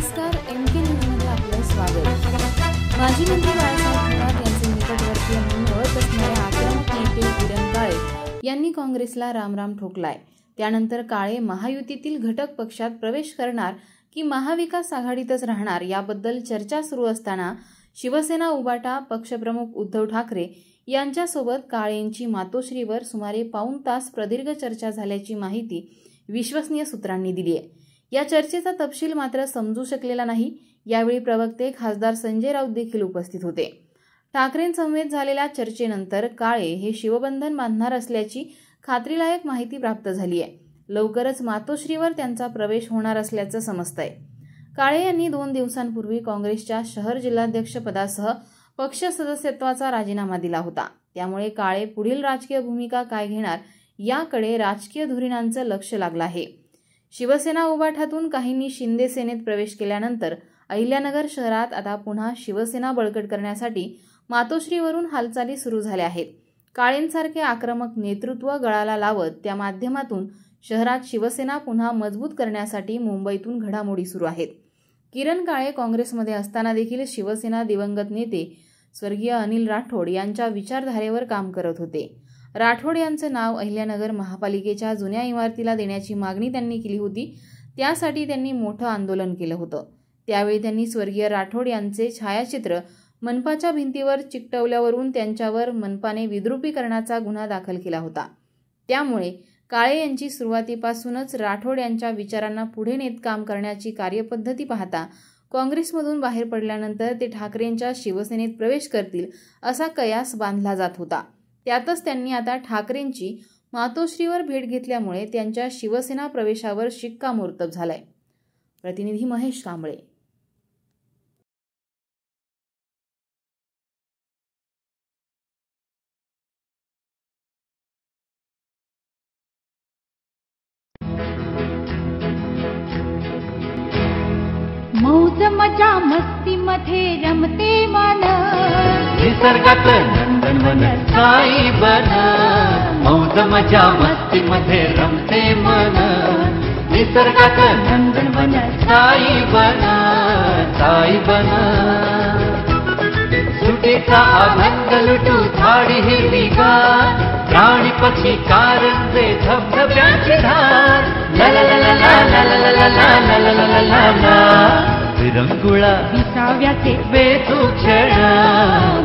नमस्कार, एमके न्यूजमध्ये आपलं स्वागत। माजी मंत्री बाळासाहेब थोरात यांचे निकटवर्तीय म्हणून ओळख असणाऱ्या आक्रमक नेते किरण काळे यांनी काँग्रेसला रामराम ठोकलाय। त्यानंतर काळे महायुतीतील घटक पक्षात प्रवेश करणार की महाविकास आघाडीतच राहणार याबद्दल चर्चा सुरू असताना शिवसेना उबाटा पक्षप्रमुख उद्धव ठाकरे यांच्यासोबत काळेंची मातोश्रीवर सुमारे पाऊण तास प्रदीर्घ चर्चा झाल्याची माहिती विश्वसनीय सूत्रांनी दिली आहे। या चर्चेचा तपशील मात्र समजू शकलेला नाही। यावेळी प्रवक्ते खासदार संजय राऊत देखील उपस्थित होते। ठाकरेंसमवेत झालेल्या चर्चेनंतर काळे हे शिवबंधन बांधणार असल्याची खात्रीलायक माहिती प्राप्त झाली आहे। लवकरच मातोश्रीवर त्यांचा प्रवेश होणार असल्याचं समजतंय। काळे यांनी 2 दिवसांपूर्वी काँग्रेसच्या शहर जिल्हाध्यक्ष पदासह पक्ष सदस्यत्वाचा राजीनामा दिला होता। त्यामुळे काळे पुढील राजकीय भूमिका काय घेणार याकडे राजकीय धुरीणांचं लक्ष लागलं आहे। शिवसेना उबाठातून काहींनी शिंदे सेनेत प्रवेश केल्यानंतर अहिल्यानगर शहरात आता पुन्हा शिवसेना बळकट करण्यासाठी मातोश्रीवरून हालचाली सुरू झाल्या आहेत। काळेंसारखे आक्रमक नेतृत्व गळाला लावत त्या माध्यमातून शहरात शिवसेना पुन्हा मजबूत करण्यासाठी मुंबईतून घडामोडी सुरू आहेत। किरण काळे काँग्रेसमध्ये असताना देखील शिवसेना दिवंगत नेते स्वर्गीय अनिल राठोड यांच्या विचारधारेवर काम करत होते। राठोड यांचं नाव अहिल्यानगर महापालिकेच्या जुन्या इमारतीला देण्याची मागणी त्यांनी केली होती। त्यासाठी त्यांनी मोठं आंदोलन केलं होतं। त्यावेळी त्यांनी स्वर्गीय राठोड यांचे छायाचित्र मनपाच्या भिंतीवर चिकटवल्यावरून त्यांच्यावर मनपाने विद्रुपीकरणाचा गुन्हा दाखल केला होता। त्यामुळे काळे यांची सुरुवातीपासूनच राठोड यांच्या विचारांना पुढे नेत काम करण्याची कार्यपद्धती पाहता काँग्रेसमधून बाहेर पडल्यानंतर ते ठाकरेंच्या शिवसेनेत प्रवेश करतील असा कयास बांधला जात होता। त्यातच त्यांनी आता ठाकरेंची मातोश्रीवर भेट घेतल्यामुळे त्यांच्या शिवसेना प्रवेशावर शिक्कामोर्तब झालाय। प्रतिनिधी महेश कांबळे। मौज मजा मस्ती मध्ये रमते मन, निसर्गात नंदनवन साई बन। मौज मजा मस्ती मध्ये रमते मन, निसर्गात नंदनवन साई बन, साई बन। सुटीचा आनंद लुटू झाडी हिरवीगार, प्राणी पक्षी कारंजे धबधब्याची धार। ला ला ला ला ला ला ला ला ला ला ला ला ला विरंगुळा विसाव्याचे बेतू क्षण।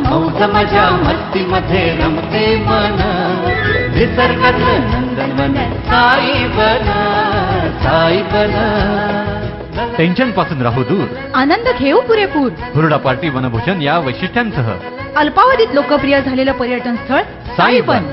मौज मजा मस्ती मध्ये रमते मन, निसर्गातलं नंदनवन साई बन, साई बन। टेन्शन पासून राहू दूर, आनंद घेऊ पुरेपूर। हुरडा पार्टी वनभूषण या वैशिष्ट्यांसह अल्पावधीत लोकप्रिय झालेलं पर्यटन स्थळ साई बन।